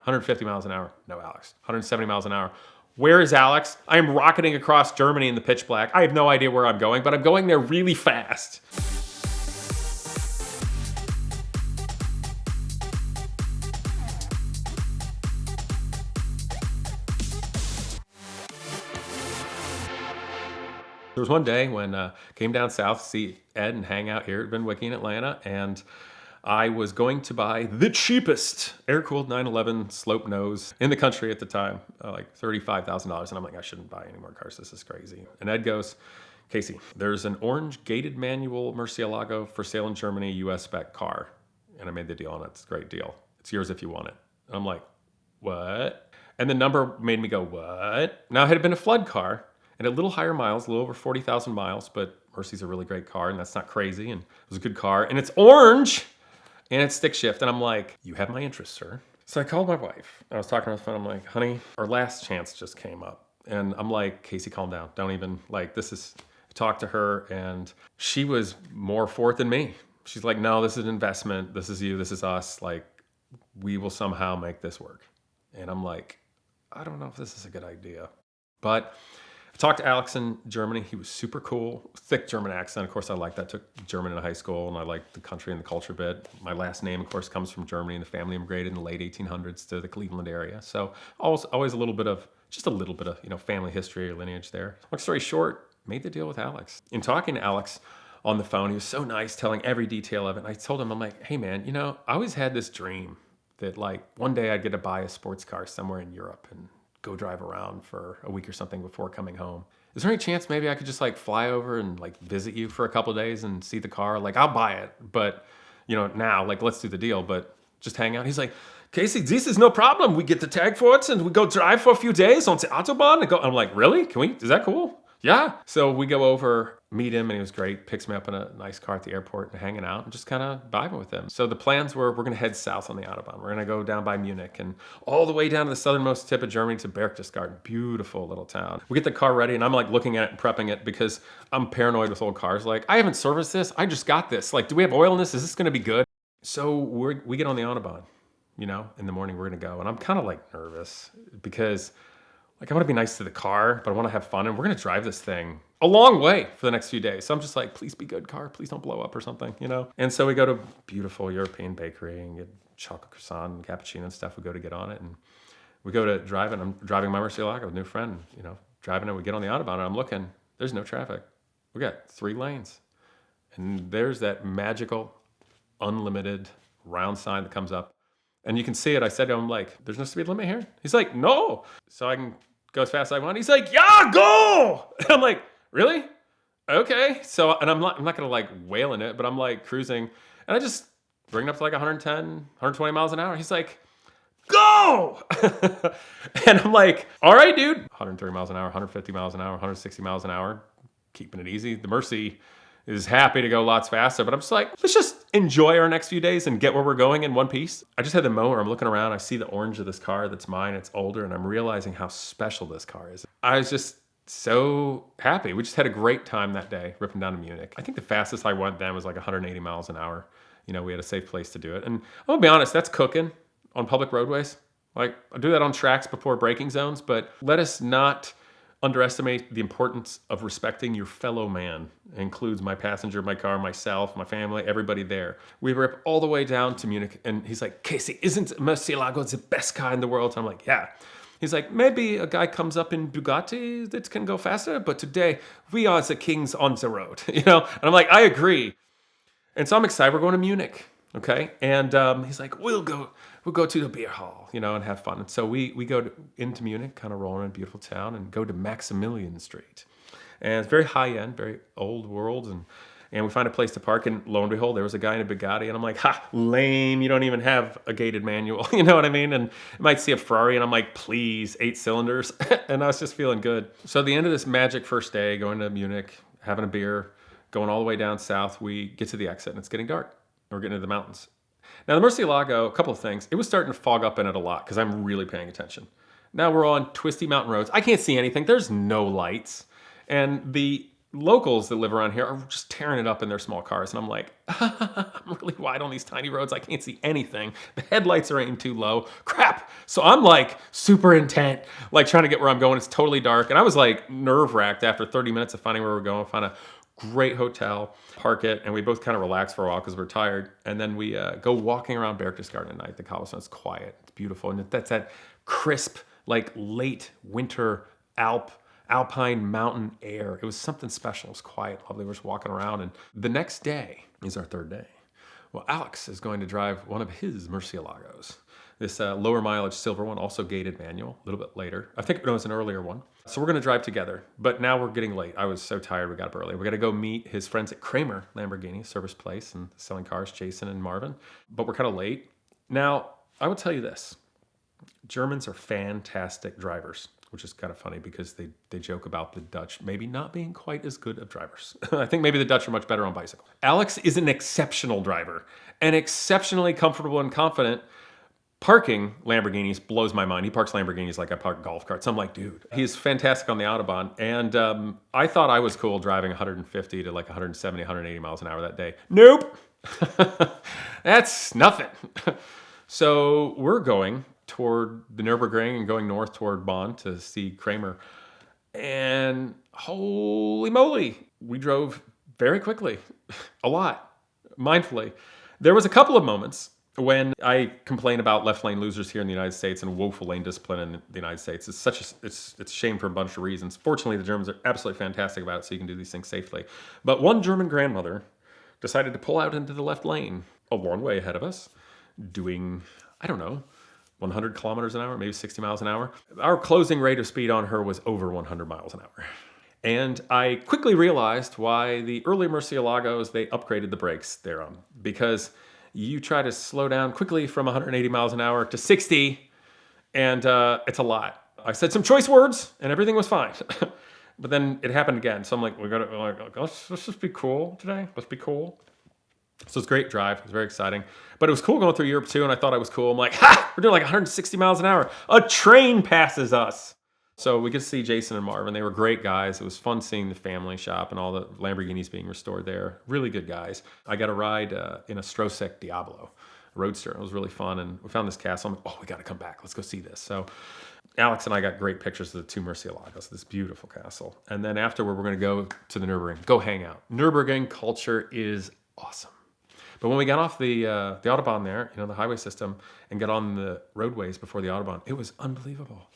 150 miles an hour. No, Alex. 170 miles an hour. Where is Alex? I am rocketing across Germany in the pitch black. I have no idea where I'm going, but I'm going there really fast. There was one day when I came down south to see Ed and hang out here at VINwiki in Atlanta, and I was going to buy the cheapest air-cooled 911 slope nose in the country at the time, like $35,000. And I'm like, I shouldn't buy any more cars. This is crazy. And Ed goes, Casey, there's an orange gated manual Murcielago for sale in Germany, US spec car. And I made the deal on it. It's a great deal. It's yours if you want it. And I'm like, what? And the number made me go, what? Now, it had been a flood car and a little higher miles, a little over 40,000 miles, but Mercy's a really great car and that's not crazy. And it was a good car and it's orange. And it's stick shift. And I'm like, you have my interest, sir. So I called my wife. I was talking on the phone. I'm like, honey, our last chance just came up. And I'm like, Casey, calm down. Don't even, like, this is, I talked to her and she was more for it than me. She's like, no, this is an investment. This is you. This is us. Like, we will somehow make this work. And I'm like, I don't know if this is a good idea. But I talked to Alex in Germany. He was super cool, thick German accent. Of course, I liked that. I took German in high school, and I liked the country and the culture a bit. My last name, of course, comes from Germany, and the family immigrated in the late 1800s to the Cleveland area. So always a little bit of, family history or lineage there. Long story short, made the deal with Alex. In talking to Alex on the phone, he was so nice, telling every detail of it. And I told him, I'm like, hey, man, I always had this dream that, like, one day I'd get to buy a sports car somewhere in Europe and go drive around for a week or something before coming home. Is there any chance maybe I could just like fly over and like visit you for a couple of days and see the car? Like, I'll buy it, but now, like, let's do the deal, but just hang out. He's like, Casey, this is no problem. We get the tag for it and we go drive for a few days on the Autobahn and go. I'm like, really? Is that cool? Yeah. So we go over, meet him, and he was great. Picks me up in a nice car at the airport and hanging out and just kind of vibing with him. So the plans were we're going to head south on the Autobahn. We're going to go down by Munich and all the way down to the southernmost tip of Germany to Berchtesgaden. Beautiful little town. We get the car ready and I'm like looking at it and prepping it because I'm paranoid with old cars. Like, I haven't serviced this. I just got this. Like, do we have oil in this? Is this going to be good? So we get on the Autobahn, in the morning we're going to go. And I'm kind of like nervous because like, I want to be nice to the car, but I want to have fun. And we're going to drive this thing a long way for the next few days. So I'm just like, please be good, car. Please don't blow up or something, And so we go to a beautiful European bakery and get chocolate croissant and cappuccino and stuff. We go to get on it. And we go to drive it. I'm driving my Murcielago with a new friend, driving it. We get on the Autobahn and I'm looking. There's no traffic. We got 3 lanes. And there's that magical, unlimited round sign that comes up. And you can see it. I said to him, like, there's no speed limit here? He's like, no. So I can go as fast as I want. He's like, yeah, go. And I'm like, really? Okay. So, and I'm not going to like wail in it, but I'm like cruising. And I just bring it up to like 110, 120 miles an hour. He's like, go. And I'm like, all right, dude. 130 miles an hour, 150 miles an hour, 160 miles an hour. Keeping it easy. The Mercy is happy to go lots faster, but I'm just like, let's just enjoy our next few days and get where we're going in one piece. I just had the moment where I'm looking around, I see the orange of this car that's mine, it's older, and I'm realizing how special this car is. I was just so happy. We just had a great time that day, ripping down to Munich. I think the fastest I went then was like 180 miles an hour. We had a safe place to do it. And I'm gonna be honest, that's cooking on public roadways. Like, I do that on tracks before braking zones, but let us not underestimate the importance of respecting your fellow man. It includes my passenger, my car, myself, my family, everybody there. We rip all the way down to Munich, and he's like, Casey, isn't Murcielago the best car in the world? So I'm like, yeah. He's like, maybe a guy comes up in Bugatti that can go faster, but today we are the kings on the road, And I'm like, I agree. And so I'm excited. We're going to Munich, okay? And he's like, we'll go to the beer hall, and have fun. And so we go into Munich, kind of rolling in a beautiful town, and go to Maximilian Street. And it's very high end, very old world. And we find a place to park, and lo and behold, there was a guy in a Bugatti. And I'm like, ha, lame. You don't even have a gated manual. You know what I mean? And you might see a Ferrari, and I'm like, please, 8 cylinders. And I was just feeling good. So at the end of this magic first day, going to Munich, having a beer, going all the way down south, we get to the exit, and it's getting dark. We're getting into the mountains. Now, the Murcielago, a couple of things. It was starting to fog up in it a lot because I'm really paying attention. Now we're on twisty mountain roads. I can't see anything. There's no lights. And the locals that live around here are just tearing it up in their small cars. And I'm like, I'm really wide on these tiny roads. I can't see anything. The headlights are aimed too low. Crap. So I'm like super intent, like trying to get where I'm going. It's totally dark. And I was like nerve wracked after 30 minutes of finding where we're going, find a great hotel, park it. And we both kind of relax for a while because we're tired. And then we go walking around Berchtesgaden at night. The cobblestone is quiet. It's beautiful. And that's that crisp, like late winter alpine mountain air. It was something special. It was quiet, lovely. We're just walking around. And the next day is our third day. Well, Alex is going to drive one of his Murcielagos. This lower mileage silver one, also gated manual, a little bit later. I think it was an earlier one. So we're going to drive together. But now we're getting late. I was so tired. We got up early. We're going to go meet his friends at Kramer Lamborghini service place and selling cars, Jason and Marvin. But we're kind of late. Now, I will tell you this. Germans are fantastic drivers, which is kind of funny because they joke about the Dutch maybe not being quite as good of drivers. I think maybe the Dutch are much better on bicycle. Alex is an exceptional driver and exceptionally comfortable and confident. Parking Lamborghinis blows my mind. He parks Lamborghinis like I park golf carts. I'm like, dude, he's fantastic on the Autobahn. And I thought I was cool driving 150 to like 170, 180 miles an hour that day. Nope. That's nothing. So we're going toward the Nurburgring and going north toward Bonn to see Kramer. And holy moly, we drove very quickly, a lot, mindfully. There was a couple of moments when I complain about left lane losers here in the United States and woeful lane discipline in the United States. It's a shame for a bunch of reasons. Fortunately, the Germans are absolutely fantastic about it, so you can do these things safely. But one German grandmother decided to pull out into the left lane a long way ahead of us, doing, I don't know, 100 kilometers an hour, maybe 60 miles an hour. Our closing rate of speed on her was over 100 miles an hour. And I quickly realized why the early Murcielagos, they upgraded the brakes thereon. Because you try to slow down quickly from 180 miles an hour to 60, and it's a lot. I said some choice words, and everything was fine. But then it happened again. So I'm like, let's just be cool today. Let's be cool. So it's a great drive. It was very exciting. But it was cool going through Europe too, and I thought I was cool. I'm like, ha! We're doing like 160 miles an hour. A train passes us. So we could see Jason and Marvin. They were great guys. It was fun seeing the family shop and all the Lamborghinis being restored there. Really good guys. I got a ride in a Strosek Diablo Roadster. It was really fun, and we found this castle. I'm like, oh, we got to come back. Let's go see this. So Alex and I got great pictures of the two Murcielagos, this beautiful castle. And then afterward, we're going to go to the Nurburgring, go hang out. Nurburgring culture is awesome. But when we got off the Autobahn there, the highway system, and got on the roadways before the Autobahn, it was unbelievable.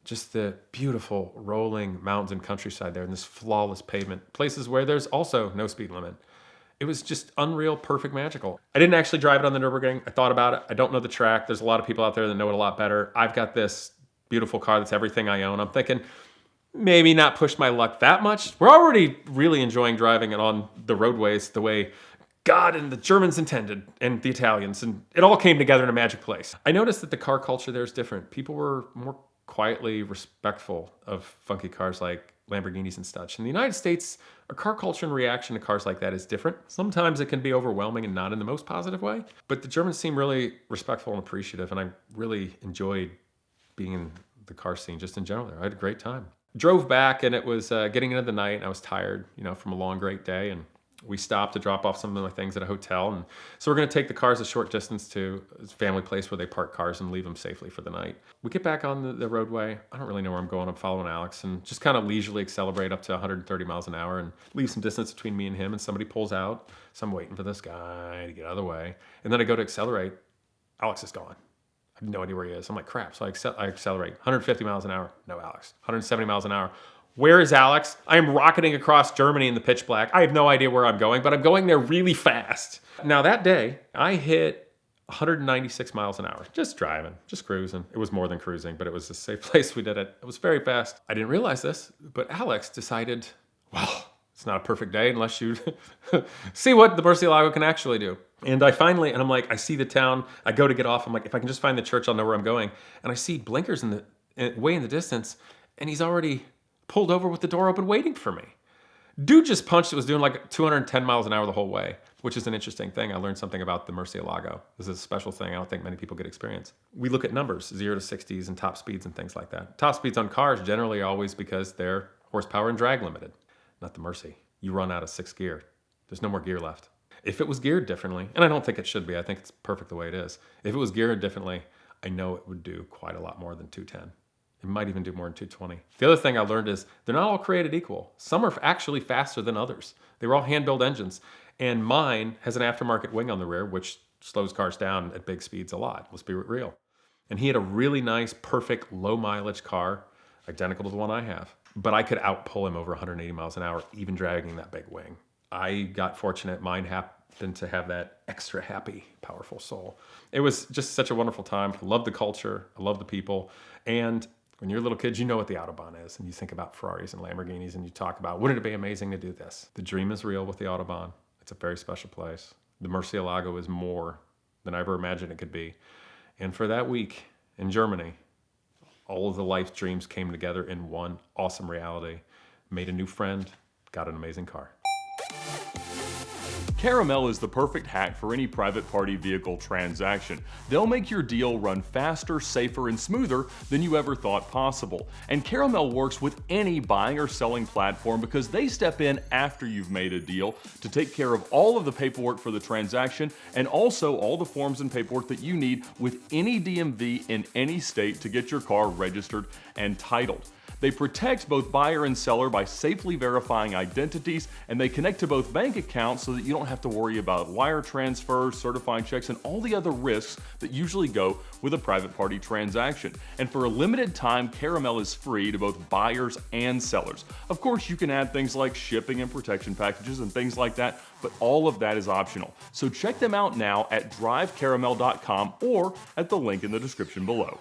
Just the beautiful rolling mountains and countryside there, and this flawless pavement. Places where there's also no speed limit. It was just unreal, perfect, magical. I didn't actually drive it on the Nürburgring. I thought about it. I don't know the track. There's a lot of people out there that know it a lot better. I've got this beautiful car that's everything I own. I'm thinking maybe not push my luck that much. We're already really enjoying driving it on the roadways the way God and the Germans intended, and the Italians, and it all came together in a magic place. I noticed that the car culture there is different. People were more quietly respectful of funky cars like Lamborghinis and such. In the United States, our car culture and reaction to cars like that is different. Sometimes it can be overwhelming and not in the most positive way, but the Germans seem really respectful and appreciative, and I really enjoyed being in the car scene just in general there. I had a great time. Drove back, and it was getting into the night, and I was tired, from a long, great day, and we stopped to drop off some of my things at a hotel. And so we're going to take the cars a short distance to a family place where they park cars and leave them safely for the night. We get back on the roadway. I don't really know where I'm going. I'm following Alex, and just kind of leisurely accelerate up to 130 miles an hour and leave some distance between me and him. And somebody pulls out. So I'm waiting for this guy to get out of the way. And then I go to accelerate. Alex is gone. I have no idea where he is. I'm like, crap. So I accelerate 150 miles an hour. No Alex. 170 miles an hour. Where is Alex? I am rocketing across Germany in the pitch black. I have no idea where I'm going, but I'm going there really fast. Now that day, I hit 196 miles an hour. Just driving, just cruising. It was more than cruising, but it was a safe place we did it. It was very fast. I didn't realize this, but Alex decided, well, it's not a perfect day unless you see what the Murcielago can actually do. And I'm like, I see the town. I go to get off. I'm like, if I can just find the church, I'll know where I'm going. And I see blinkers way in the distance, and he's already pulled over with the door open waiting for me. Dude just punched. It was doing like 210 miles an hour the whole way, which is an interesting thing. I learned something about the Murcielago. This is a special thing I don't think many people get experience. We look at numbers, 0 to 60s and top speeds and things like that. Top speeds on cars generally are always because they're horsepower and drag limited. not the Mercy. You run out of 6th gear. There's no more gear left. If it was geared differently, and I don't think it should be, I think it's perfect the way it is. If it was geared differently, I know it would do quite a lot more than 210. It might even do more than 220. The other thing I learned is they're not all created equal. Some are actually faster than others. They were all hand-built engines. And mine has an aftermarket wing on the rear, which slows cars down at big speeds a lot. Let's be real. And he had a really nice, perfect, low-mileage car, identical to the one I have. But I could outpull him over 180 miles an hour, even dragging that big wing. I got fortunate. Mine happened to have that extra happy, powerful soul. It was just such a wonderful time. I love the culture. I love the people. And when you're little kids, you know what the Autobahn is. And you think about Ferraris and Lamborghinis and you talk about, wouldn't it be amazing to do this? The dream is real with the Autobahn. It's a very special place. The Murcielago is more than I ever imagined it could be. And for that week in Germany, all of the life dreams came together in one awesome reality. Made a new friend, got an amazing car. Caramel is the perfect hack for any private party vehicle transaction. They'll make your deal run faster, safer, and smoother than you ever thought possible. And Caramel works with any buying or selling platform because they step in after you've made a deal to take care of all of the paperwork for the transaction and also all the forms and paperwork that you need with any DMV in any state to get your car registered and titled. They protect both buyer and seller by safely verifying identities, and they connect to both bank accounts so that you don't have to worry about wire transfers, certifying checks, and all the other risks that usually go with a private party transaction. And for a limited time, Caramel is free to both buyers and sellers. Of course, you can add things like shipping and protection packages and things like that, but all of that is optional. So check them out now at drivecaramel.com or at the link in the description below.